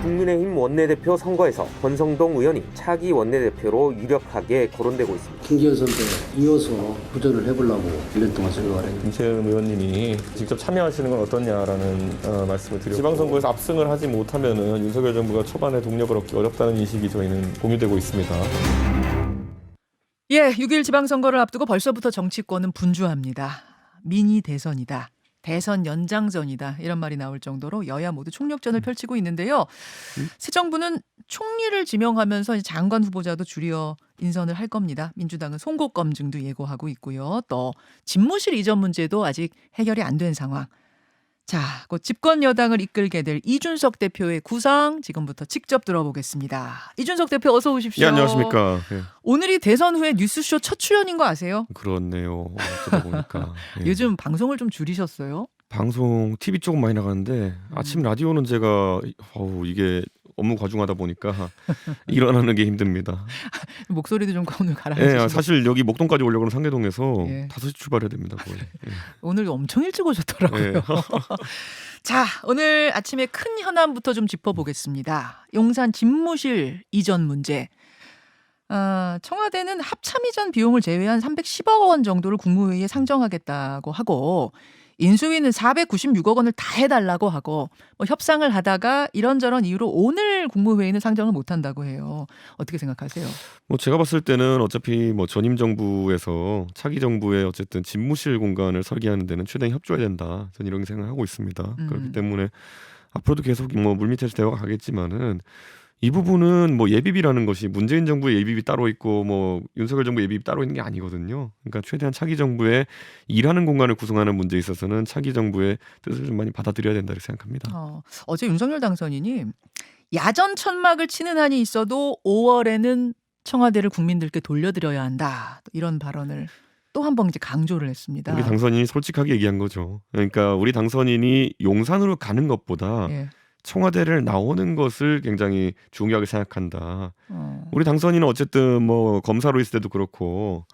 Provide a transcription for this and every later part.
국민의힘 원내대표 선거에서 권성동 의원이 차기 원내대표로 유력하게 거론되고 있습니다. 김기현 선배 이어서 도전을 해보려고 1년 동안 생각을 했는데 김태흠 의원님이 직접 참여하시는 건 어떠냐라는 말씀을 드렸고 지방선거에서 압승을 하지 못하면은 윤석열 정부가 초반에 동력을 얻기 어렵다는 인식이 저희는 공유되고 있습니다. 예, 6일 지방선거를 앞두고 벌써부터 정치권은 분주합니다. 미니 대선이다. 대선 연장전이다. 이런 말이 나올 정도로 여야 모두 총력전을 펼치고 있는데요. 새 정부는 총리를 지명하면서 장관 후보자도 줄여 인선을 할 겁니다. 민주당은 송곳 검증도 예고하고 있고요. 또 집무실 이전 문제도 아직 해결이 안 된 상황. 자, 곧 집권 여당을 이끌게 될 이준석 대표의 구상 지금부터 직접 들어보겠습니다. 이준석 대표 어서 오십시오. 예, 안녕하십니까. 예. 오늘이 대선 후에 뉴스쇼 첫 출연인 거 아세요? 그렇네요. 어쩌다 보니까. 예. 요즘 방송을 좀 줄이셨어요? 방송 TV 조금 많이 나가는데 아침 라디오는 제가 이게 업무 과중하다 보니까 일어나는 게 힘듭니다. 목소리도 좀 오늘 가라앉으시고. 예, 사실 여기 목동까지 오려고 하면 상계동에서 예. 5시 출발해야 됩니다. 거의. 예. 오늘 엄청 일찍 오셨더라고요. 예. 자, 오늘 아침에 큰 현안부터 좀 짚어보겠습니다. 용산 집무실 이전 문제. 청와대는 합참 이전 비용을 제외한 310억 원 정도를 국무회의에 상정하겠다고 하고 인수위는 496억 원을 다 해달라고 하고 협상을 하다가 이런저런 이유로 오늘 국무회의는 상정을 못한다고 해요. 어떻게 생각하세요? 제가 봤을 때는 어차피 전임 정부에서 차기 정부의 어쨌든 집무실 공간을 설계하는 데는 최대한 협조해야 된다. 저는 이런 생각을 하고 있습니다. 그렇기 때문에 앞으로도 계속 물밑에서 대화가 가겠지만은 이 부분은 예비비라는 것이 문재인 정부의 예비비 따로 있고 윤석열 정부 예비비 따로 있는 게 아니거든요. 그러니까 최대한 차기 정부의 일하는 공간을 구성하는 문제에 있어서는 차기 정부의 뜻을 좀 많이 받아들여야 된다 이렇게 생각합니다. 어제 윤석열 당선인이 야전 천막을 치는 한이 있어도 5월에는 청와대를 국민들께 돌려드려야 한다. 이런 발언을 또 한 번 이제 강조를 했습니다. 우리 당선인이 솔직하게 얘기한 거죠. 그러니까 우리 당선인이 용산으로 가는 것보다 예. 청와대를 나오는 것을 굉장히 중요하게 생각한다. 우리 당선인은 어쨌든 검사로 있을 때도 그렇고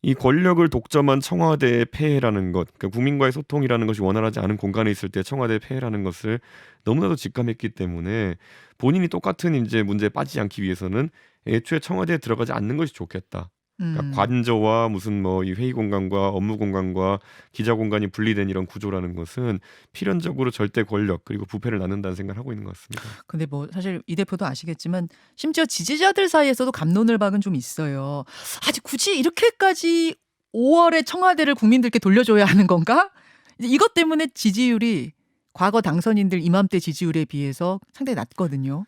이 권력을 독점한 청와대의 폐해라는 것, 그러니까 국민과의 소통이라는 것이 원활하지 않은 공간에 있을 때 청와대의 폐해라는 것을 너무나도 직감했기 때문에 본인이 똑같은 이제 문제에 빠지지 않기 위해서는 애초에 청와대에 들어가지 않는 것이 좋겠다. 그러니까 관저와 무슨 이 회의 공간과 업무 공간과 기자 공간이 분리된 이런 구조라는 것은 필연적으로 절대 권력 그리고 부패를 낳는다는 생각을 하고 있는 것 같습니다. 근데 사실 이 대표도 아시겠지만 심지어 지지자들 사이에서도 갑론을박은 좀 있어요. 아직 굳이 이렇게까지 5월에 청와대를 국민들께 돌려줘야 하는 건가? 이것 때문에 지지율이 과거 당선인들 이맘때 지지율에 비해서 상당히 낮거든요.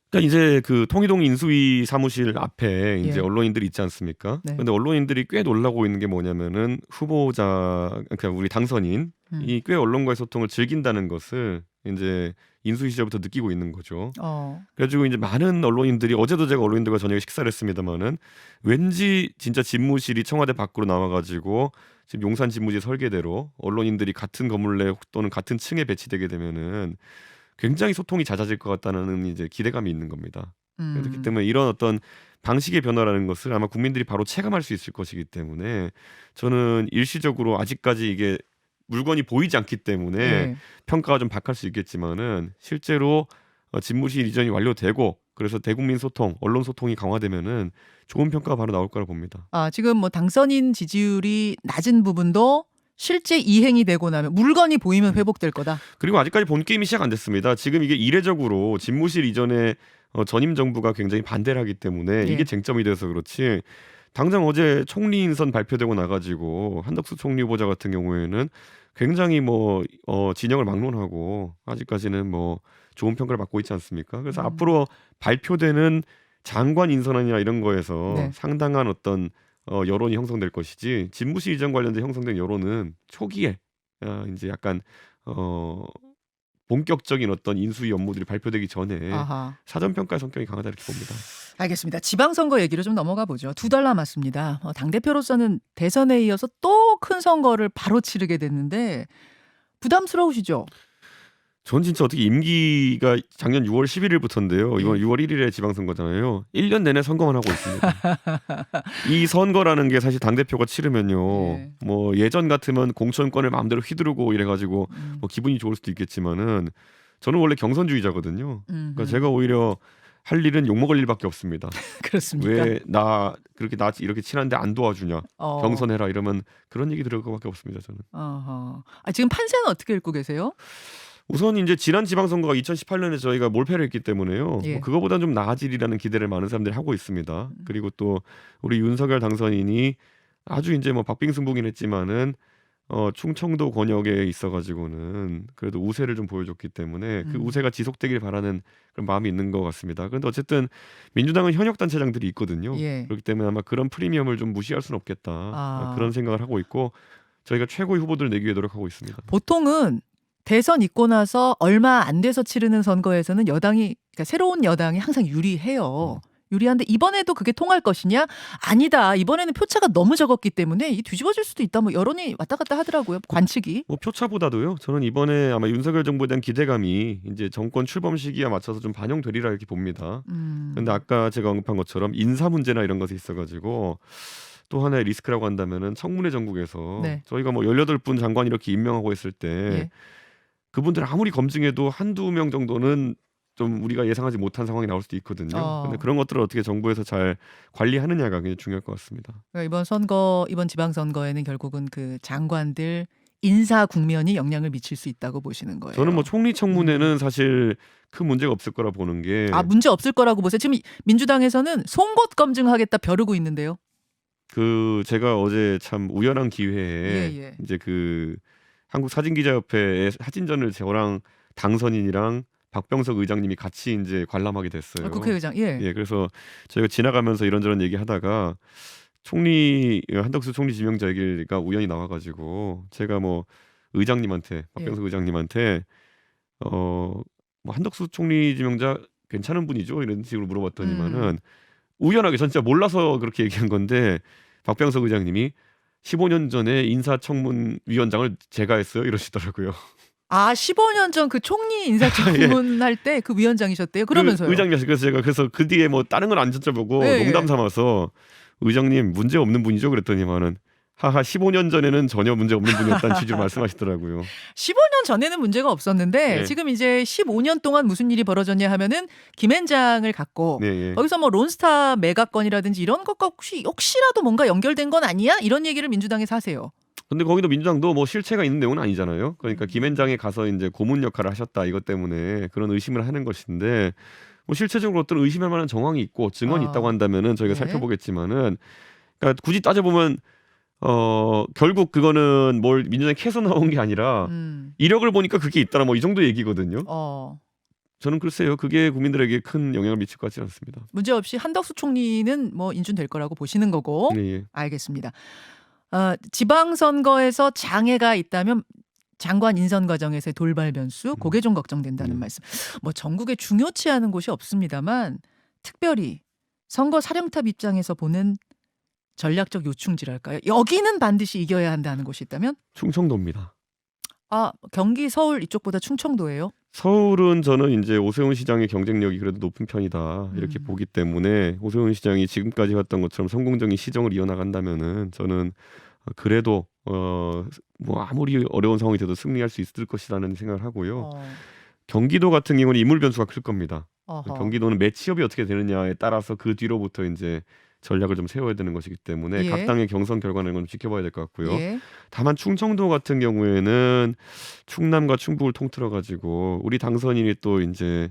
그러니까 이제 그 통일동 인수위 사무실 앞에 이제 예. 언론인들이 있지 않습니까? 네. 근데 언론인들이 꽤 놀라고 있는 게 뭐냐면은 후보자 그러니까 우리 당선인이 꽤 언론과의 소통을 즐긴다는 것을 이제 인수위 시절부터 느끼고 있는 거죠. 그래가지고 이제 많은 언론인들이 어제도 제가 언론인들과 저녁에 식사를 했습니다마는 왠지 진짜 집무실이 청와대 밖으로 나와가지고 지금 용산 집무실 설계대로 언론인들이 같은 건물 내 또는 같은 층에 배치되게 되면은 굉장히 소통이 잦아질 것 같다는 이제 기대감이 있는 겁니다. 그렇기 때문에 이런 어떤 방식의 변화라는 것을 아마 국민들이 바로 체감할 수 있을 것이기 때문에 저는 일시적으로 아직까지 이게 물건이 보이지 않기 때문에 네. 평가가 좀 박할 수 있겠지만은 실제로 집무실 이전이 완료되고 그래서 대국민 소통, 언론 소통이 강화되면은 좋은 평가가 바로 나올 거라 봅니다. 지금 당선인 지지율이 낮은 부분도 실제 이행이 되고 나면 물건이 보이면 회복될 거다. 그리고 아직까지 본 게임이 시작 안 됐습니다. 지금 이게 이례적으로 집무실 이전에 전임 정부가 굉장히 반대를 하기 때문에 예. 이게 쟁점이 돼서 그렇지 당장 어제 총리 인선 발표되고 나가지고 한덕수 총리 후보자 같은 경우에는 굉장히 진영을 막론하고 아직까지는 좋은 평가를 받고 있지 않습니까? 그래서 앞으로 발표되는 장관 인선안이나 이런 거에서 네. 상당한 어떤 여론이 형성될 것이지 집무실 이전 관련된 형성된 여론은 초기에 이제 약간 본격적인 어떤 인수위 업무들이 발표되기 전에 아하. 사전 평가의 성격이 강하다 이렇게 봅니다. 알겠습니다. 지방선거 얘기로 좀 넘어가 보죠. 2달 남았습니다. 당대표로서는 대선에 이어서 또 큰 선거를 바로 치르게 됐는데 부담스러우시죠? 전 진짜 어떻게 임기가 작년 6월 11일부터인데요. 이번 6월 1일에 지방선거잖아요. 1년 내내 선거만 하고 있습니다. 이 선거라는 게 사실 당대표가 치르면요. 네. 예전 같으면 공천권을 마음대로 휘두르고 이래가지고 기분이 좋을 수도 있겠지만은 저는 원래 경선주의자거든요. 그러니까 제가 오히려 할 일은 욕먹을 일밖에 없습니다. 그렇습니까? 왜 나 이렇게 친한데 안 도와주냐? 어. 경선해라 이러면 그런 얘기 들을 것밖에 없습니다. 저는. 어허. 지금 판세는 어떻게 읽고 계세요? 우선 이제 지난 지방선거가 2018년에 저희가 몰패를 했기 때문에요. 예. 그거보다는 좀 나아지리라는 기대를 많은 사람들이 하고 있습니다. 그리고 또 우리 윤석열 당선인이 아주 이제 뭐 박빙승부긴 했지만은 충청도 권역에 있어가지고는 그래도 우세를 좀 보여줬기 때문에 그 우세가 지속되길 바라는 그런 마음이 있는 것 같습니다. 그런데 어쨌든 민주당은 현역 단체장들이 있거든요. 예. 그렇기 때문에 아마 그런 프리미엄을 좀 무시할 수는 없겠다. 그런 생각을 하고 있고 저희가 최고의 후보들을 내기 위해 노력하고 있습니다. 보통은 대선 있고 나서 얼마 안 돼서 치르는 선거에서는 여당이 그러니까 새로운 여당이 항상 유리해요. 유리한데 이번에도 그게 통할 것이냐? 아니다. 이번에는 표차가 너무 적었기 때문에 이 뒤집어질 수도 있다. 뭐 여론이 왔다 갔다 하더라고요. 관측이. 뭐 표차보다도요. 저는 이번에 아마 윤석열 정부에 대한 기대감이 이제 정권 출범 시기에 맞춰서 좀 반영되리라 이렇게 봅니다. 그런데 아까 제가 언급한 것처럼 인사 문제나 이런 것이 있어가지고 또 하나의 리스크라고 한다면은 청문회 전국에서 네. 저희가 뭐 18분 장관 이렇게 임명하고 있을 때 예. 그분들 아무리 검증해도 한두 명 정도는 좀 우리가 예상하지 못한 상황이 나올 수도 있거든요. 근데 그런 것들을 어떻게 정부에서 잘 관리하느냐가 굉장히 중요할 것 같습니다. 그러니까 이번 지방선거에는 결국은 그 장관들 인사 국면이 영향을 미칠 수 있다고 보시는 거예요. 저는 뭐 총리 청문회는 사실 큰 문제가 없을 거라 보는 게 문제 없을 거라고 보세요. 지금 민주당에서는 송곳 검증하겠다 벼르고 있는데요. 제가 어제 참 우연한 기회에 예. 이제 그 한국사진기자협회의 사진전을 저랑 당선인이랑 박병석 의장님이 같이 이제 관람하게 됐어요. 국회의장. 예. 그래서 저희가 지나가면서 이런저런 얘기하다가 한덕수 총리 지명자 얘기가 우연히 나와가지고 제가 뭐 의장님한테 박병석 의장님한테 뭐 한덕수 총리 지명자 괜찮은 분이죠 이런 식으로 물어봤더니만은 우연하게 전 진짜 몰라서 그렇게 얘기한 건데 박병석 의장님이 15년 전에 인사청문위원장을 제가 했어요 이러시더라고요. 15년 전 그 총리 인사청문 할 때 그 위원장이셨대요. 그러면서요. 의장님이 그래서 제가 그 뒤에 뭐 다른 건 안 여쭤보고 농담 삼아서 의장님 문제 없는 분이죠 그랬더니만은 하하 15년 전에는 전혀 문제 없는 분이었다는 취지로 말씀하시더라고요. 15년 전에는 문제가 없었는데 네. 지금 이제 15년 동안 무슨 일이 벌어졌냐 하면은 김앤장을 갖고 거기서 뭐 론스타 매각건이라든지 이런 것과 혹시라도 뭔가 연결된 건 아니야? 이런 얘기를 민주당에서 하세요. 근데 거기도 민주당도 뭐 실체가 있는 내용은 아니잖아요. 그러니까 김앤장에 가서 이제 고문 역할을 하셨다 이것 때문에 그런 의심을 하는 것인데 뭐 실체적으로 어떤 의심할 만한 정황이 있고 증언이 있다고 한다면은 저희가 살펴보겠지만은 그러니까 굳이 따져보면 결국 그거는 뭘 민주당이 캐서 나온 게 아니라 이력을 보니까 그게 있더라 뭐 이 정도 얘기거든요. 저는 글쎄요 그게 국민들에게 큰 영향을 미칠 것 같지는 않습니다. 문제 없이 한덕수 총리는 뭐 인준될 거라고 보시는 거고. 네. 알겠습니다. 지방선거에서 장애가 있다면 장관 인선 과정에서의 돌발 변수, 그게 좀 걱정된다는 말씀. 뭐 전국에 중요치 않은 곳이 없습니다만 특별히 선거 사령탑 입장에서 보는 전략적 요충지랄까요? 여기는 반드시 이겨야 한다는 곳이 있다면? 충청도입니다. 경기, 서울 이쪽보다 충청도예요? 서울은 저는 이제 오세훈 시장의 경쟁력이 그래도 높은 편이다 이렇게 보기 때문에 오세훈 시장이 지금까지 했던 것처럼 성공적인 시정을 이어나간다면은 저는 그래도 뭐 아무리 어려운 상황이 돼도 승리할 수 있을 것이라는 생각을 하고요. 경기도 같은 경우는 인물 변수가 클 겁니다. 경기도는 매치업이 어떻게 되느냐에 따라서 그 뒤로부터 이제 전략을 좀 세워야 되는 것이기 때문에 각 당의 경선 결과는 좀 지켜봐야 될 것 같고요. 다만 충청도 같은 경우에는 충남과 충북을 통틀어 가지고 우리 당선인이 또 이제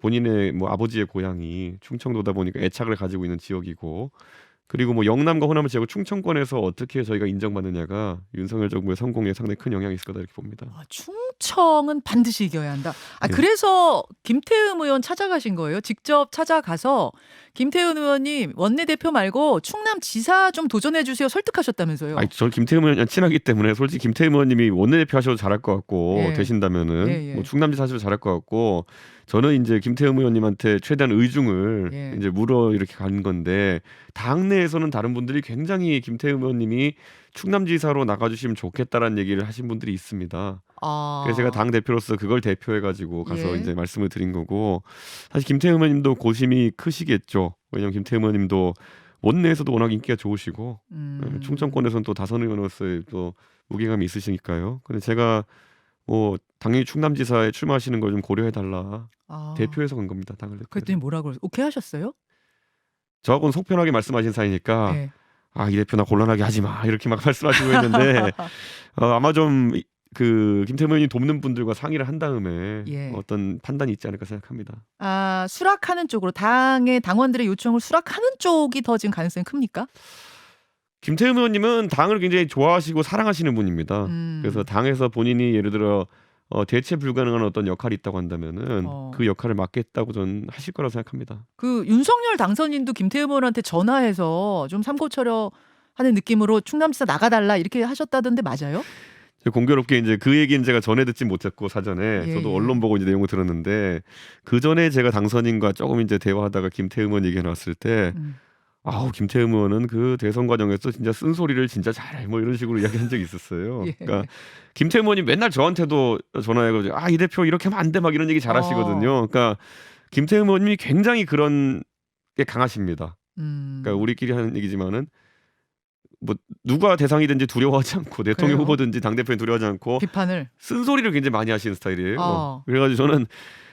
본인의 뭐 아버지의 고향이 충청도다 보니까 애착을 가지고 있는 지역이고 그리고 뭐 영남과 호남을 제외하고 충청권에서 어떻게 저희가 인정받느냐가 윤석열 정부의 성공에 상당히 큰 영향이 있을 거다 이렇게 봅니다. 충청은 반드시 이겨야 한다. 그래서 김태흠 의원 찾아가신 거예요? 직접 찾아가서 김태흠 의원님 원내대표 말고 충남지사 좀 도전해 주세요 설득하셨다면서요? 저는 김태흠 의원이랑 친하기 때문에 솔직히 김태흠 의원님이 원내대표 하셔도 잘할 것 같고 되신다면은 뭐 충남지사 하셔도 잘할 것 같고 저는 이제 김태흠 의원님한테 최대한 의중을 이제 물어 이렇게 간 건데 당내에서는 다른 분들이 굉장히 김태흠 의원님이 충남지사로 나가주시면 좋겠다라는 얘기를 하신 분들이 있습니다. 그래서 제가 당 대표로서 그걸 대표해가지고 가서 이제 말씀을 드린 거고 사실 김태흠 의원님도 고심이 크시겠죠. 왜냐하면 김태흠 의원님도 원내에서도 워낙 인기가 좋으시고 충청권에서는 또 다선 의원으로서의 또 무게감이 있으시니까요. 근데 제가 뭐 당연히 충남지사에 출마하시는 걸 좀 고려해달라. 아. 대표에서 간 겁니다. 당을 그랬더니 대표. 뭐라고 오케이 하셨어요? 저하고는 속편하게 말씀하신 사이니까 네. 이 대표 나 곤란하게 하지 마 이렇게 막 말씀하시고 했는데 아마 좀 그 김태흠 의원이 돕는 분들과 상의를 한 다음에 예. 어떤 판단이 있지 않을까 생각합니다. 수락하는 쪽으로 당의 당원들의 요청을 수락하는 쪽이 더 지금 가능성이 큽니까? 김태흠 의원님은 당을 굉장히 좋아하시고 사랑하시는 분입니다. 그래서 당에서 본인이 예를 들어 대체 불가능한 어떤 역할이 있다고 한다면은 그 역할을 맡겠다고 저는 하실 거라고 생각합니다. 그 윤석열 당선인도 김태흠 의원한테 전화해서 좀 삼고처려하는 느낌으로 충남지사 나가달라 이렇게 하셨다던데 맞아요? 공교롭게 이제 그 얘기는 제가 전에 듣지 못했고 사전에 예, 저도 예. 언론 보고 이제 내용을 들었는데 그 전에 제가 당선인과 조금 이제 대화하다가 김태흠 의원 얘기가 나왔을 때 김태흠 의원은 그 대선 과정에서 진짜 쓴소리를 진짜 잘해 뭐 이런 식으로 이야기한 적이 있었어요. 예. 그러니까 김태흠 의원이 맨날 저한테도 전화해가지고 이 대표 이렇게 하면 안 돼 막 이런 얘기 잘하시거든요. 그러니까 김태흠 의원님이 굉장히 그런 게 강하십니다. 그러니까 우리끼리 하는 얘기지만은 뭐 누가 대상이든지 두려워하지 않고 대통령 그래요? 후보든지 당대표는 두려워하지 않고 비판을. 쓴소리를 굉장히 많이 하시는 스타일이에요. 어. 그래가지고 저는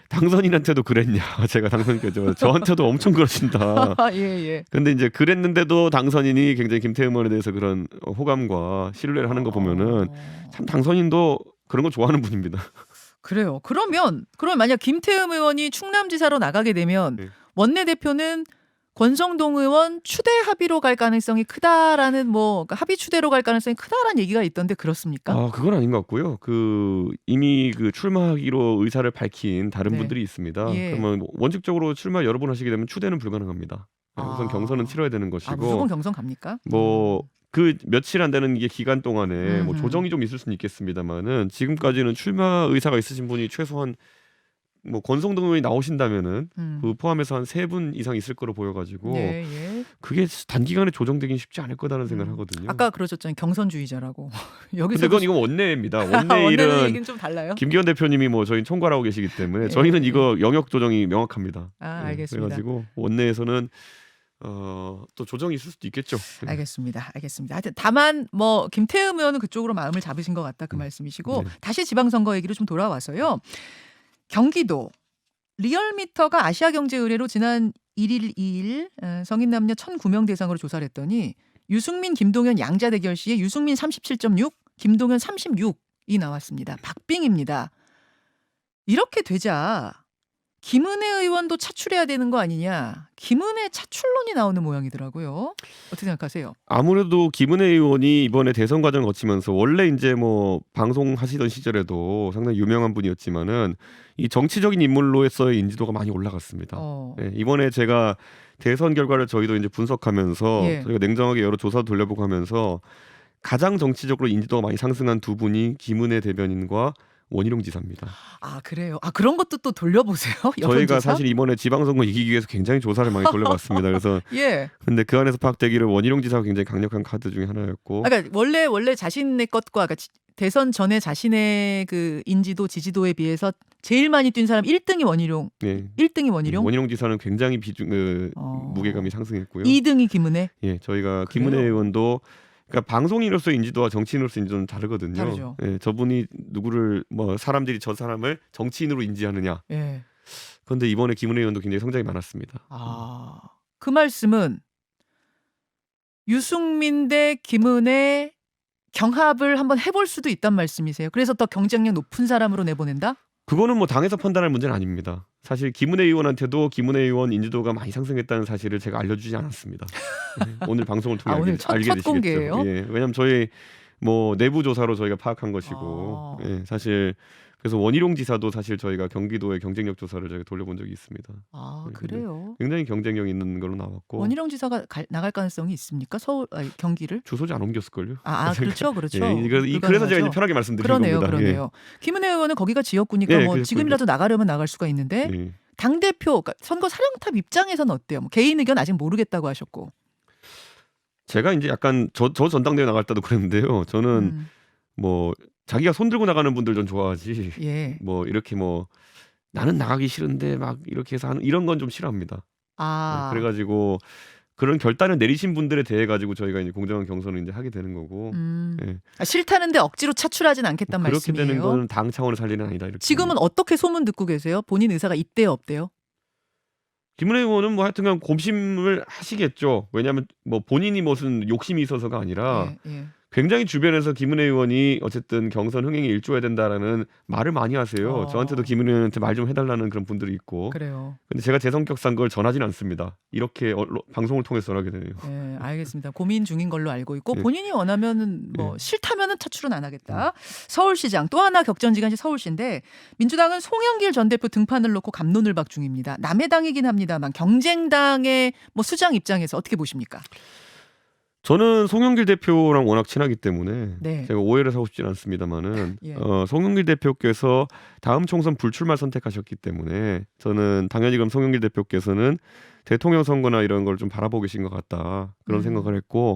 당선인한테도 그랬냐 제가 당선인께서 저한테도 엄청 그러신다. 예. 근데 이제 그랬는데도 당선인이 굉장히 김태흠 의원에 대해서 그런 호감과 신뢰를 하는 거 보면은 참 당선인도 그런 거 좋아하는 분입니다. 그래요. 그러면 만약 김태흠 의원이 충남지사로 나가게 되면 네. 원내대표는 권성동 의원 추대 합의로 갈 가능성이 크다라는 그러니까 합의 추대로 갈 가능성이 크다라는 얘기가 있던데 그렇습니까? 그건 아닌 것 같고요. 이미 출마하기로 의사를 밝힌 다른 네. 분들이 있습니다. 예. 그러면 원칙적으로 출마 여러 번 하시게 되면 추대는 불가능합니다. 우선 경선은 치러야 되는 것이고 무조건 경선 갑니까? 그 며칠 안 되는 게 기간 동안에 음흠. 조정이 좀 있을 수는 있겠습니다만은 지금까지는 출마 의사가 있으신 분이 최소한 권성동 의원이 나오신다면은 그 포함해서 한 3분 이상 있을 거로 보여가지고 예. 그게 단기간에 조정되긴 쉽지 않을 거다라는 생각을 하거든요. 아까 그러셨잖아요. 경선주의자라고. 근데 여기서 이건 원내입니다. 원내는 원내 일은 얘기는 좀 달라요. 김기현 대표님이 저희 총괄하고 계시기 때문에 예. 저희는 이거 영역 조정이 명확합니다. 알겠습니다. 그래가지고 원내에서는 또 조정이 있을 수도 있겠죠. 알겠습니다. 하여튼 다만 김태흠 의원은 그쪽으로 마음을 잡으신 것 같다 그 말씀이시고 네. 다시 지방선거 얘기로 좀 돌아와서요. 경기도 리얼미터가 아시아경제 의뢰로 지난 1일 2일 성인 남녀 1,009명 대상으로 조사를 했더니 유승민, 김동연 양자 대결 시에 유승민 37.6, 김동연 36이 나왔습니다. 박빙입니다. 이렇게 되자 김은혜 의원도 차출해야 되는 거 아니냐. 김은혜 차출론이 나오는 모양이더라고요. 어떻게 생각하세요? 아무래도 김은혜 의원이 이번에 대선 과정을 거치면서 원래 이제 방송하시던 시절에도 상당히 유명한 분이었지만은 이 정치적인 인물로서의 인지도가 많이 올라갔습니다. 네, 이번에 제가 대선 결과를 저희도 이제 분석하면서 예. 저희가 냉정하게 여러 조사도 돌려보고 하면서 가장 정치적으로 인지도가 많이 상승한 두 분이 김은혜 대변인과 원희룡 지사입니다. 그래요. 그런 것도 또 돌려보세요. 저희가 여론조사? 사실 이번에 지방선거 이기기 위해서 굉장히 조사를 많이 돌려봤습니다. 그래서 예. 근데 그 안에서 파악되기를 원희룡 지사가 굉장히 강력한 카드 중에 하나였고. 그러니까 원래 자신의 것과 대선 전에 자신의 그 인지도 지지도에 비해서 제일 많이 뛴 사람 1등이 원희룡. 네. 1등이 원희룡. 원희룡 지사는 굉장히 무게감이 상승했고요. 2등이 김은혜. 예, 저희가 그래요? 김은혜 의원도 그러니까 방송인으로서의 인지도와 정치인으로서의 인지도는 다르거든요. 다르죠. 예, 저분이 누구를 사람들이 저 사람을 정치인으로 인지하느냐. 예. 그런데 이번에 김은혜 의원도 굉장히 성장이 많았습니다. 그 말씀은 유승민 대 김은혜 경합을 한번 해볼 수도 있단 말씀이세요. 그래서 더 경쟁력 높은 사람으로 내보낸다? 그거는 당에서 판단할 문제는 아닙니다. 사실 김은혜 의원한테도 김은혜 의원 인지도가 많이 상승했다는 사실을 제가 알려주지 않았습니다. 예, 오늘 방송을 통해 오늘 알게 첫 되시겠죠. 공개예요? 예, 왜냐하면 저희 내부 조사로 저희가 파악한 것이고 예, 사실 그래서 원희룡 지사도 사실 저희가 경기도의 경쟁력 조사를 저희가 돌려본 적이 있습니다. 그래요? 굉장히 경쟁력 있는 걸로 나왔고 원희룡 지사가 나갈 가능성이 있습니까? 경기를? 주소지 안 옮겼을걸요. 그렇죠. 예, 그래서 제가 이제 편하게 말씀드린 겁니다. 그러네요. 김은혜 의원은 거기가 지역구니까 예, 그래서 지금이라도 나가려면 나갈 수가 있는데 예. 당대표, 그러니까 선거 사령탑 입장에서는 어때요? 개인 의견 아직 모르겠다고 하셨고. 제가 이제 약간 저 전당대회 나갈 때도 그랬는데요. 저는 자기가 손 들고 나가는 분들 좀 좋아하지. 예. 이렇게 나는 나가기 싫은데 막 이렇게 해서 하는 이런 건 좀 싫어합니다. 그래가지고 그런 결단을 내리신 분들에 대해 가지고 저희가 이제 공정한 경선을 이제 하게 되는 거고. 예. 싫다는데 억지로 차출하진 않겠단 그렇게 말씀이에요. 되는 건 당 차원에서 할 일은 아니다. 이렇게. 지금은 어떻게 소문 듣고 계세요? 본인 의사가 있대요, 없대요? 김은혜 의원은 뭐 하여튼간 고심을 하시겠죠. 왜냐하면 뭐 본인이 무슨 욕심이 있어서가 아니라 예. 굉장히 주변에서 김은혜 의원이 어쨌든 경선 흥행에 일조해야 된다라는 말을 많이 하세요. 저한테도 김은혜 의원한테 말 좀 해달라는 그런 분들이 있고. 그래요. 근데 제가 제 성격상 그걸 전하지는 않습니다. 이렇게 방송을 통해서 전하게 되네요. 네, 알겠습니다. 고민 중인 걸로 알고 있고 예. 본인이 원하면은 뭐 예. 싫다면은 차출은 안 하겠다. 서울시장 또 하나 격전지간시 서울시인데 민주당은 송영길 전 대표 등판을 놓고 갑론을박 중입니다. 남의 당이긴 합니다만 경쟁당의 뭐 수장 입장에서 어떻게 보십니까? 저는 송영길 대표랑 워낙 친하기 때문에 네. 제가 오해를 사고 싶지는 않습니다만은 예. 송영길 대표께서 다음 총선 불출마 선택하셨기 때문에 저는 당연히 그럼 송영길 대표께서는 대통령 선거나 이런 걸 좀 바라보고 계신 것 같다 그런 생각을 했고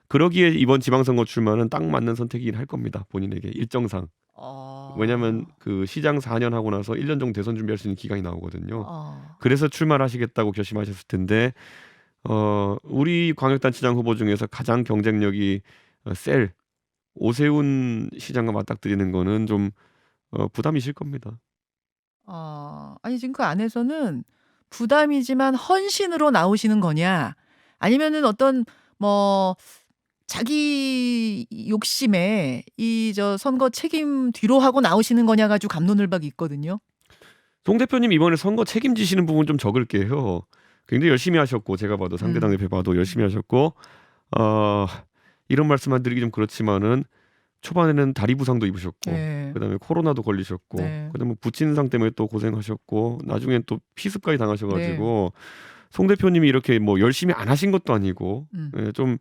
그러기에 이번 지방선거 출마는 딱 맞는 선택이긴 할 겁니다. 본인에게 일정상. 왜냐하면 그 시장 4년 하고 나서 1년 정도 대선 준비할 수 있는 기간이 나오거든요. 그래서 출마를 하시겠다고 결심하셨을 텐데 우리 광역단체장 후보 중에서 가장 경쟁력이 셀 오세훈 시장과 맞닥뜨리는 거는 좀 부담이실 겁니다. 아니 지금 그 안에서는 부담이지만 헌신으로 나오시는 거냐 아니면은 어떤 뭐 자기 욕심에 이 저 선거 책임 뒤로 하고 나오시는 거냐 가지고 갑론을박이 있거든요. 송 대표님 이번에 선거 책임지시는 부분 좀 적을게요. 굉장히 열심히 하셨고 제가 봐도 상대당 대표 봐도 열심히 하셨고 이런 말씀만 드리기 좀 그렇지만은 초반에는 다리 부상도 입으셨고 네. 그다음에 코로나도 걸리셨고 네. 그다음에 부친상 때문에 또 고생하셨고 나중엔 또 피습까지 당하셔가지고 송 대표님이 이렇게 뭐 열심히 안 하신 것도 아니고 좀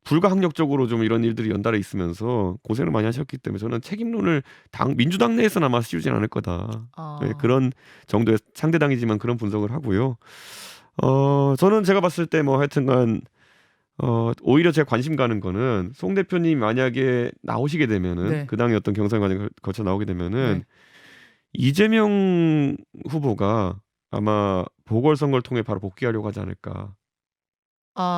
불가항력적으로 좀 이런 일들이 연달아 있으면서 고생을 많이 하셨기 때문에 저는 책임론을 민주당 내에서는 아마 씌우진 않을 거다. 그런 정도의 상대당이지만 그런 분석을 하고요. 저는 제가 봤을 때 뭐 하여튼간 오히려 제가 관심 가는 거는 송 대표님 만약에 나오시게 되면은 네. 그 당의 어떤 경선 과정을 거쳐 나오게 되면은 네. 이재명 후보가 아마 보궐선거를 통해 바로 복귀하려고 하지 않을까.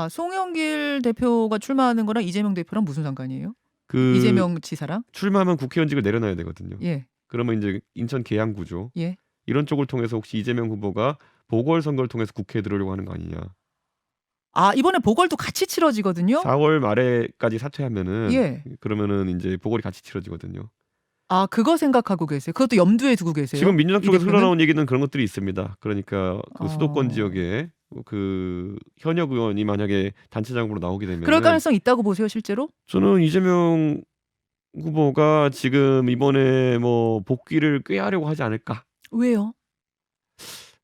송영길 대표가 출마하는 거랑 이재명 대표랑 무슨 상관이에요? 그 이재명 지사랑? 출마하면 국회의원직을 내려놔야 되거든요. 예. 그러면 이제 인천 계양구죠. 예. 이런 쪽을 통해서 혹시 이재명 후보가 보궐선거를 통해서 국회에 들어오려고 하는 거 아니냐. 이번에 보궐도 같이 치러지거든요. 4월 말에까지 사퇴하면은 예. 그러면은 이제 보궐이 같이 치러지거든요. 그거 생각하고 계세요. 그것도 염두에 두고 계세요. 지금 민주당 이 쪽에서 대표는? 흘러나온 얘기는 그런 것들이 있습니다. 그러니까 그 수도권 지역에 그 현역 의원이 만약에 단체장으로 나오게 되면 그럴 가능성 있다고 보세요, 실제로? 저는 이재명 후보가 지금 이번에 뭐 복귀를 꾀하려고 하지 않을까. 왜요?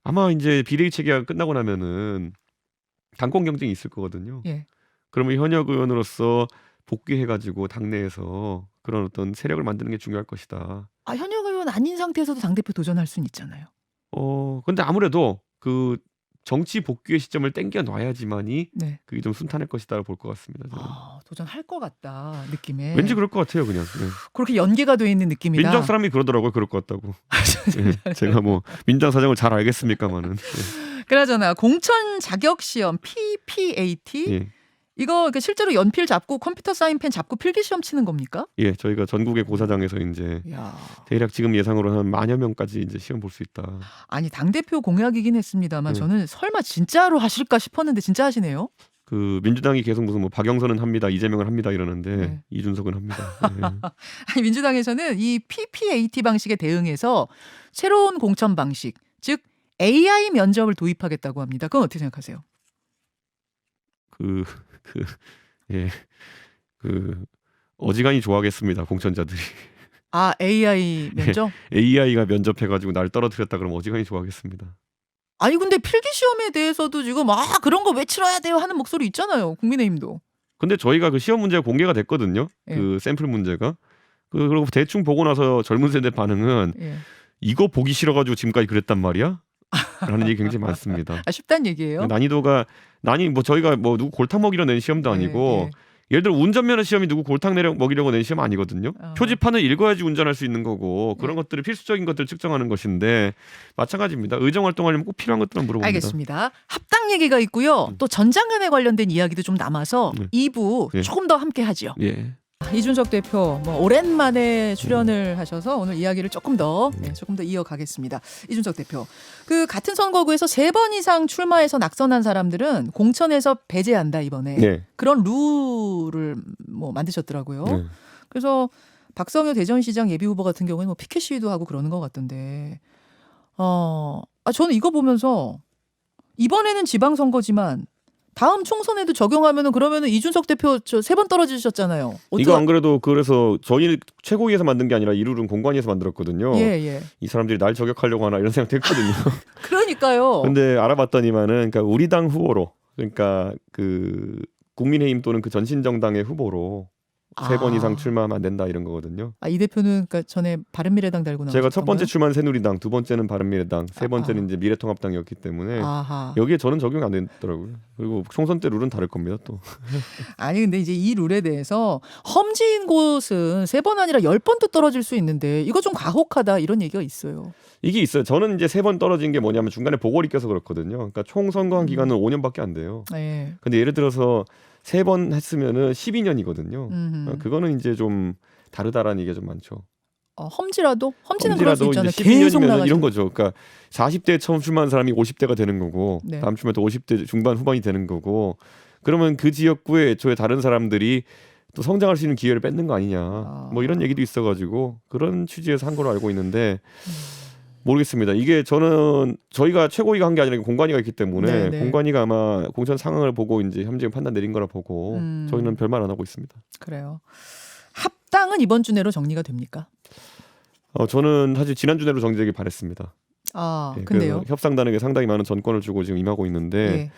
아마 이제 비대위 체계가 끝나고 나면은 당권 경쟁이 있을 거거든요. 예. 그러면 현역 의원으로서 복귀해가지고 당내에서 그런 어떤 세력을 만드는 게 중요할 것이다. 현역 의원 아닌 상태에서도 당대표 도전할 수는 있잖아요. 근데 아무래도 그 정치 복귀의 시점을 땡겨 놔야지만이 네. 그게 좀 순탄할 것이다라고 볼 것 같습니다. 저는. 도전할 것 같다 느낌에. 왠지 그럴 것 같아요, 그냥. 네. 그렇게 연계가 돼 있는 느낌이다. 민주당 사람이 그러더라고요, 그럴 것 같다고. 네, 제가 뭐 민주당 사정을 잘 알겠습니까만은. 네. 그나저나 공천 자격 시험 PPAT 예. 이거 실제로 연필 잡고 컴퓨터 사인펜 잡고 필기 시험 치는 겁니까? 예, 저희가 전국의 고사장에서 이제 이야. 대략 지금 예상으로 한 10,000여 명까지 이제 시험 볼 수 있다. 아니 당대표 공약이긴 했습니다만 네. 저는 설마 진짜로 하실까 싶었는데 진짜 하시네요. 그 민주당이 계속 무슨 뭐 박영선은 합니다, 이재명은 합니다 이러는데 네. 이준석은 합니다. 네. 아니, 민주당에서는 이 PPAT 방식에 대응해서 새로운 공천 방식, 즉 AI 면접을 도입하겠다고 합니다. 그건 어떻게 생각하세요? 어지간히 좋아하겠습니다, 공천자들이. AI 면접? AI가 면접해가지고 날 떨어뜨렸다 그러면 어지간히 좋아하겠습니다. 아니 근데 필기 시험에 대해서도 지금 그런 거 왜 치러야 돼요 하는 목소리 있잖아요. 국민의힘도. 근데 저희가 그 시험 문제가 공개가 됐거든요. 예. 그 샘플 문제가. 그리고 대충 보고 나서 젊은 세대 반응은 예. 이거 보기 싫어가지고 지금까지 그랬단 말이야? 라는 얘기 굉장히 많습니다. 쉽단 얘기예요? 난이도가 뭐 저희가 뭐 누구 골탕 먹이려 낸 시험도 아니고 예. 예를 들어 운전면허 시험이 누구 골탕 내려 먹이려고 낸 시험 아니거든요. 표지판을 읽어야지 운전할 수 있는 거고 그런 것들이 필수적인 것들을 측정하는 것인데 마찬가지입니다. 의정 활동하려면 꼭 필요한 것들만 물어봅니다. 알겠습니다. 합당 얘기가 있고요. 또 전장간에 관련된 이야기도 좀 남아서 2부 조금 더 함께 하죠. 예. 이준석 대표 오랜만에 출연을 하셔서 오늘 이야기를 조금 더 이어가겠습니다. 이준석 대표, 그 같은 선거구에서 3번 이상 출마해서 낙선한 사람들은 공천에서 배제한다 이번에. 네. 그런 룰을 만드셨더라고요. 네. 그래서 박성효 대전시장 예비후보 같은 경우에는 피켓 시위도 하고 그러는 것 같던데. 저는 이거 보면서 이번에는 지방선거지만 다음 총선에도 적용하면은 그러면은 이준석 대표 3번 떨어지셨잖아요. 이거 안 그래도 그래서 저희 최고위에서 만든 게 아니라 이 룰은 공관위에서 만들었거든요. 예. 이 사람들이 날 저격하려고 하나 이런 생각도 했거든요. 그러니까요. 근데 알아봤더니만은 그러니까 우리 당 후보로 그러니까 그 국민의힘 또는 그 전신정당의 후보로 3번 이상 출마하면 안 된다 이런 거거든요. 이 대표는 그러니까 전에 바른미래당 달고 나왔던 제가 첫 번째 출마는 새누리당, 두 번째는 바른미래당, 세 번째는 이제 미래통합당이었기 때문에 여기에 저는 적용이 안 되더라고요. 그리고 총선 때 룰은 다를 겁니다 또. 아니 근데 이제 이 룰에 대해서 험지인 곳은 3번 아니라 10번도 떨어질 수 있는데 이거 좀 가혹하다 이런 얘기가 있어요. 이게 있어요. 저는 이제 3번 떨어진 게 뭐냐면 중간에 보궐이 껴서 그렇거든요. 그러니까 총 선거한 기간은 5년밖에 안 돼요. 네. 근데 예를 들어서 3번 했으면은 12년이거든요. 그거는 이제 좀 다르다라는 얘기가 좀 많죠. 험지는 그럴 수 있잖아요. 계속 나가죠. 이런 거죠. 그러니까 40대에 처음 출마한 사람이 50대가 되는 거고 네. 다음 출마에 또 50대 중반 후반이 되는 거고 그러면 그 지역구에 애초에 다른 사람들이 또 성장할 수 있는 기회를 뺏는 거 아니냐. 뭐 이런 얘기도 있어가지고 그런 취지에서 한 걸로 알고 있는데 모르겠습니다. 이게 저는 저희가 최고위가 한 게 아니라 공관위가 있기 때문에 네네. 공관위가 아마 공천 상황을 보고 이제 현재의 판단 내린 거라 보고 저희는 별말 안 하고 있습니다. 그래요. 합당은 이번 주 내로 정리가 됩니까? 저는 사실 지난주 내로 정리되길 바랬습니다. 근데요? 협상단에게 상당히 많은 전권을 주고 지금 임하고 있는데 예.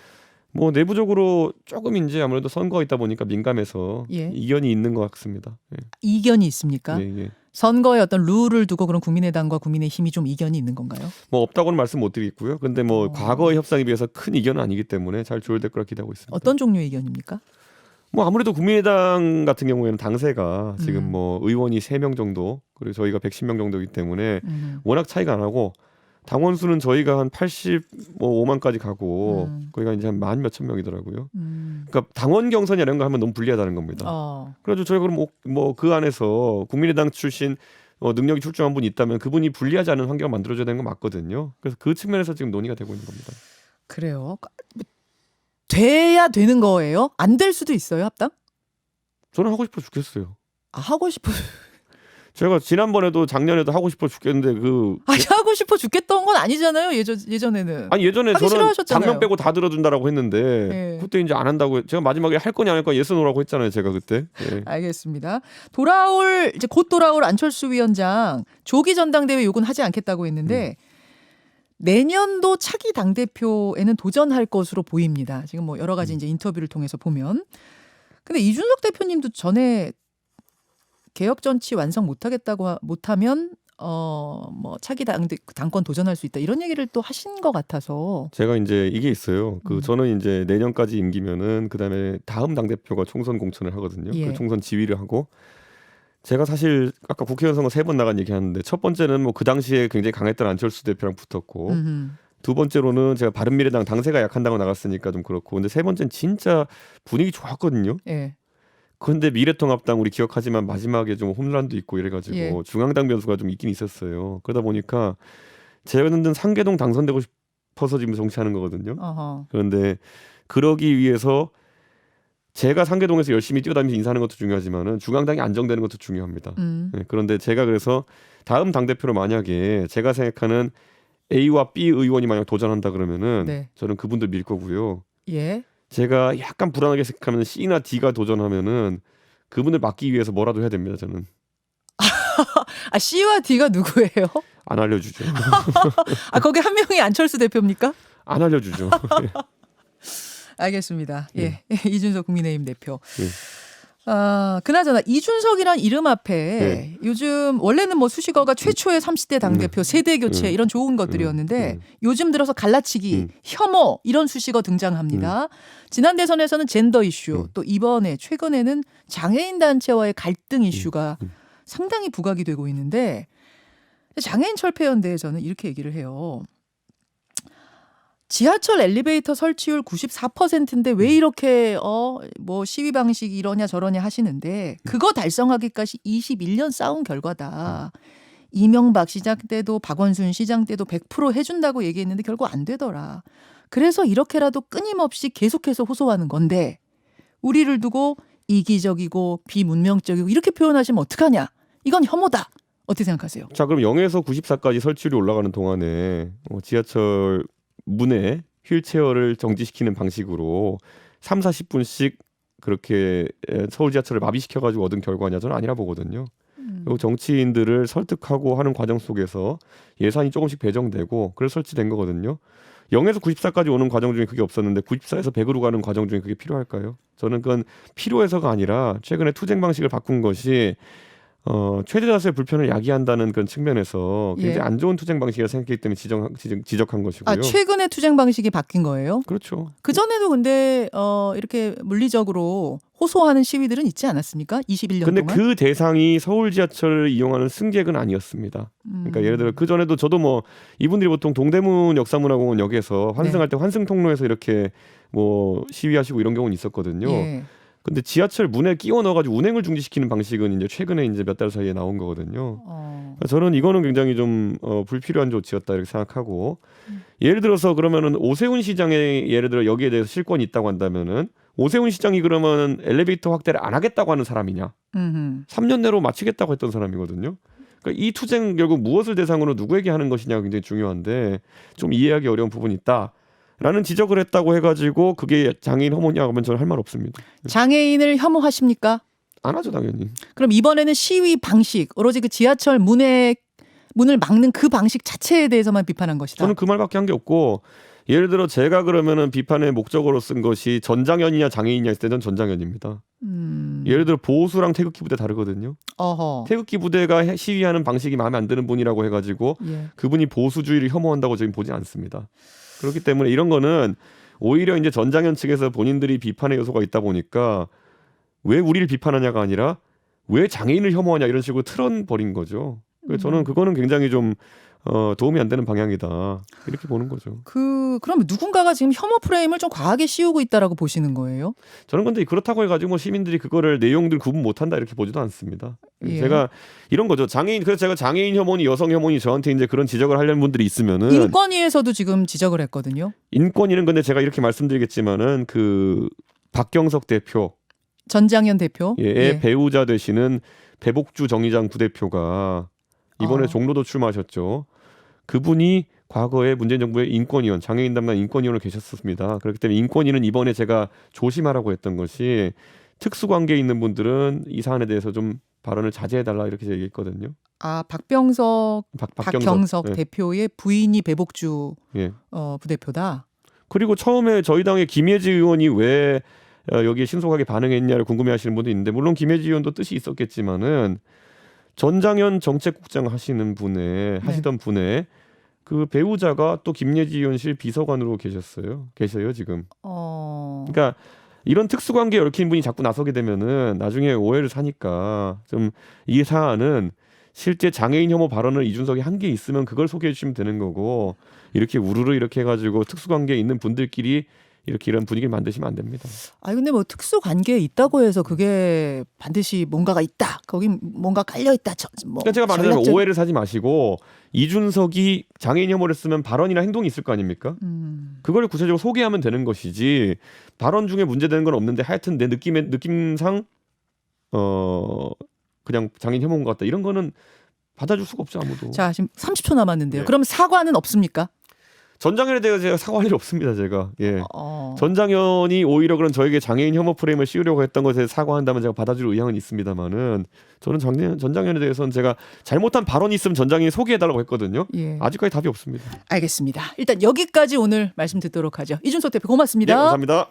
뭐 내부적으로 조금 이제 아무래도 선거가 있다 보니까 민감해서 이견이 있는 것 같습니다. 이견이 있습니까? 예. 선거에 어떤 룰을 두고 그런 국민의당과 국민의힘이 좀 이견이 있는 건가요? 뭐 없다고는 말씀 못 드리겠고요. 근데 뭐 과거의 협상에 비해서 큰 이견은 아니기 때문에 잘 조율될 거라 기대하고 있습니다. 어떤 종류의 이견입니까? 뭐 아무래도 국민의당 같은 경우에는 당세가 지금 뭐 의원이 3명 정도 그리고 저희가 110명 정도이기 때문에 워낙 차이가 안 나고 당원 수는 저희가 한 85만까지 가고 거기가 이제 한 10,000 몇천 명이더라고요. 그러니까 당원 경선이 이런 거 하면 너무 불리하다는 겁니다. 그래서 저희가 그럼 뭐 그 안에서 국민의당 출신 능력이 출중한 분이 있다면 그분이 불리하지 않은 환경을 만들어줘야 되는 건 맞거든요. 그래서 그 측면에서 지금 논의가 되고 있는 겁니다. 그래요? 돼야 되는 거예요? 안 될 수도 있어요, 합당? 저는 하고 싶어 죽겠어요. 하고 싶어. 제가 지난번에도 작년에도 하고 싶어 죽겠는데 하고 싶어 죽겠던 건 아니잖아요. 예전에는. 아니 예전에 저는 싫어하셨잖아요. 당면 빼고 다 들어준다라고 했는데 네. 그때 이제 안 한다고 제가 마지막에 할 거냐 안 할 거냐 예스 노라고 했잖아요. 제가 그때. 알겠습니다. 곧 돌아올 안철수 위원장 조기 전당대회 요구는 하지 않겠다고 했는데 내년도 차기 당대표에는 도전할 것으로 보입니다. 지금 뭐 여러 가지 이제 인터뷰를 통해서 보면. 근데 이준석 대표님도 전에 개혁 정치 완성 못하면 뭐 차기 당권 도전할 수 있다 이런 얘기를 또 하신 것 같아서 제가 이제 이게 있어요. 저는 이제 내년까지 임기면은 그다음에 다음 당 대표가 총선 공천을 하거든요. 그 총선 지휘를 하고 제가 사실 아까 국회의원 선거 3번 나간 얘기하는데 첫 번째는 뭐 그 당시에 굉장히 강했던 안철수 대표랑 붙었고 두 번째로는 제가 바른미래당 당세가 약한다고 나갔으니까 좀 그렇고 근데 세 번째는 진짜 분위기 좋았거든요. 그런데 미래통합당 우리 기억하지만 마지막에 좀 홈런도 있고 이래가지고 중앙당 변수가 좀 있긴 있었어요. 그러다 보니까 저는 상계동 당선되고 싶어서 지금 정치하는 거거든요. 그런데 그러기 위해서 제가 상계동에서 열심히 뛰어다니면서 인사하는 것도 중요하지만은 중앙당이 안정되는 것도 중요합니다. 그런데 제가 그래서 다음 당대표로 만약에 제가 생각하는 A와 B 의원이 만약 도전한다 그러면은 저는 그분들 밀 거고요. 제가 약간 불안하게 생각하면 C나 D가 도전하면은 그분을 막기 위해서 뭐라도 해야 됩니다. 저는. C와 D가 누구예요? 안 알려주죠. 거기 한 명이 안철수 대표입니까? 안 알려주죠. 알겠습니다. 이준석 국민의힘 대표. 그나저나 이준석이란 이름 앞에 네. 요즘 원래는 뭐 수식어가 최초의 30대 당대표, 세대 교체 이런 좋은 것들이었는데 요즘 들어서 갈라치기, 혐오 이런 수식어 등장합니다. 지난 대선에서는 젠더 이슈, 또 이번에 최근에는 장애인 단체와의 갈등 이슈가 상당히 부각이 되고 있는데 장애인 철폐연대에서는 이렇게 얘기를 해요. 지하철 엘리베이터 설치율 94%인데 왜 이렇게 뭐 시위 방식이 이러냐 저러냐 하시는데 그거 달성하기까지 21년 싸운 결과다. 이명박 시장 때도 박원순 시장 때도 100% 해준다고 얘기했는데 결국 안 되더라. 그래서 이렇게라도 끊임없이 계속해서 호소하는 건데 우리를 두고 이기적이고 비문명적이고 이렇게 표현하시면 어떡하냐. 이건 혐오다. 어떻게 생각하세요? 자, 그럼 0에서 94까지 설치율이 올라가는 동안에 지하철 문에 휠체어를 정지시키는 방식으로 3, 40분씩 그렇게 서울 지하철을 마비시켜가지고 얻은 결과냐 저는 아니라 보거든요. 그리고 정치인들을 설득하고 하는 과정 속에서 예산이 조금씩 배정되고 그래서 설치된 거거든요. 0에서 94까지 오는 과정 중에 그게 없었는데 94에서 100으로 가는 과정 중에 그게 필요할까요? 저는 그건 필요해서가 아니라 최근에 투쟁 방식을 바꾼 것이 최대 다수의 불편을 야기한다는 그런 측면에서 굉장히 안 좋은 투쟁 방식이라 생각했기 때문에 지적한 것이고요. 최근에 투쟁 방식이 바뀐 거예요? 그렇죠. 그전에도 근데 이렇게 물리적으로 호소하는 시위들은 있지 않았습니까? 21년 근데 동안. 그 대상이 서울 지하철을 이용하는 승객은 아니었습니다. 그러니까 예를 들어 그 전에도 저도 뭐 이분들이 보통 동대문 역사문화공원 역에서 환승할 때 환승 통로에서 이렇게 뭐 시위하시고 이런 경우는 있었거든요. 예. 근데 지하철 문에 끼워 넣어가지고 운행을 중지시키는 방식은 이제 최근에 이제 몇 달 사이에 나온 거거든요. 그러니까 저는 이거는 굉장히 좀 불필요한 조치였다 이렇게 생각하고 예를 들어서 그러면은 오세훈 시장의 예를 들어 여기에 대해서 실권이 있다고 한다면은 오세훈 시장이 그러면 엘리베이터 확대를 안 하겠다고 하는 사람이냐? 3년 내로 마치겠다고 했던 사람이거든요. 그러니까 이 투쟁 결국 무엇을 대상으로 누구에게 하는 것이냐가 굉장히 중요한데 좀 이해하기 어려운 부분이 있다. 라는 지적을 했다고 해가지고 그게 장애인 혐오냐 하면 저는 할 말 없습니다. 장애인을 혐오하십니까? 안 하죠 당연히. 그럼 이번에는 시위 방식, 오로지 그 지하철 문을 막는 그 방식 자체에 대해서만 비판한 것이다. 저는 그 말밖에 한 게 없고 예를 들어 제가 그러면은 비판의 목적으로 쓴 것이 전장현이냐 장애인이냐 했을 때는 전장현입니다. 예를 들어 보수랑 태극기 부대 다르거든요. 어허. 태극기 부대가 시위하는 방식이 마음에 안 드는 분이라고 해가지고 그분이 보수주의를 혐오한다고 저는 보지 않습니다. 그렇기 때문에 이런 거는 오히려 이제 전장현 측에서 본인들이 비판의 요소가 있다 보니까 왜 우리를 비판하냐가 아니라 왜 장애인을 혐오하냐 이런 식으로 틀어버린 거죠. 그래서 저는 그거는 굉장히 좀 도움이 안 되는 방향이다 이렇게 보는 거죠. 그럼 누군가가 지금 혐오 프레임을 좀 과하게 씌우고 있다라고 보시는 거예요? 저는 근데 그렇다고 해가지고 시민들이 그거를 내용들 구분 못한다 이렇게 보지도 않습니다. 예. 제가 이런 거죠. 그래서 제가 장애인 혐오니 여성 혐오니 저한테 이제 그런 지적을 하려는 분들이 있으면은 인권위에서도 지금 지적을 했거든요. 인권위는 근데 제가 이렇게 말씀드리겠지만은 그 박경석 대표 전장현 대표 예. 배우자 되시는 배복주 정의장 부대표가 이번에 종로도 출마하셨죠. 그분이 과거에 문재인 정부의 인권위원, 장애인 담당 인권위원으로 계셨습니다. 그렇기 때문에 인권위는 이번에 제가 조심하라고 했던 것이 특수관계에 있는 분들은 이 사안에 대해서 좀 발언을 자제해달라 이렇게 얘기했거든요. 박경석 예. 대표의 부인이 배복주 예. 부대표다. 그리고 처음에 저희 당의 김예지 의원이 왜 여기에 신속하게 반응했냐를 궁금해하시는 분도 있는데 물론 김예지 의원도 뜻이 있었겠지만은 전장현 정책국장 하시던 분의 그 배우자가 또 김예지 의원실 비서관으로 계셔요 지금. 그러니까 이런 특수관계에 얽힌 분이 자꾸 나서게 되면은 나중에 오해를 사니까 좀 이 사안은 실제 장애인 혐오 발언을 이준석이 한 게 있으면 그걸 소개해 주시면 되는 거고 이렇게 우르르 이렇게 해가지고 특수관계에 있는 분들끼리 이런 분위기를 만드시면 안 됩니다. 근데 뭐 특수 관계에 있다고 해서 그게 반드시 뭔가가 있다. 거기 뭔가 깔려 있다. 그러니까 제가 말하자면 오해를 사지 마시고 이준석이 장애인 혐오를 쓰면 발언이나 행동이 있을 거 아닙니까? 그걸 구체적으로 소개하면 되는 것이지 발언 중에 문제되는 건 없는데 하여튼 내 느낌상 그냥 장애인 혐오인 것 같다. 이런 거는 받아줄 수가 없죠 아무도. 자 지금 30초 남았는데요. 네. 그럼 사과는 없습니까? 전장현에 대해서 제가 사과할 일 없습니다. 제가 전장현이 오히려 그런 저에게 장애인 혐오 프레임을 씌우려고 했던 것에 사과한다면 제가 받아줄 의향은 있습니다만은 저는 전장현에 대해서는 제가 잘못한 발언이 있으면 전장현이 소개해달라고 했거든요. 예. 아직까지 답이 없습니다. 알겠습니다. 일단 여기까지 오늘 말씀 듣도록 하죠. 이준석 대표 고맙습니다. 네, 감사합니다.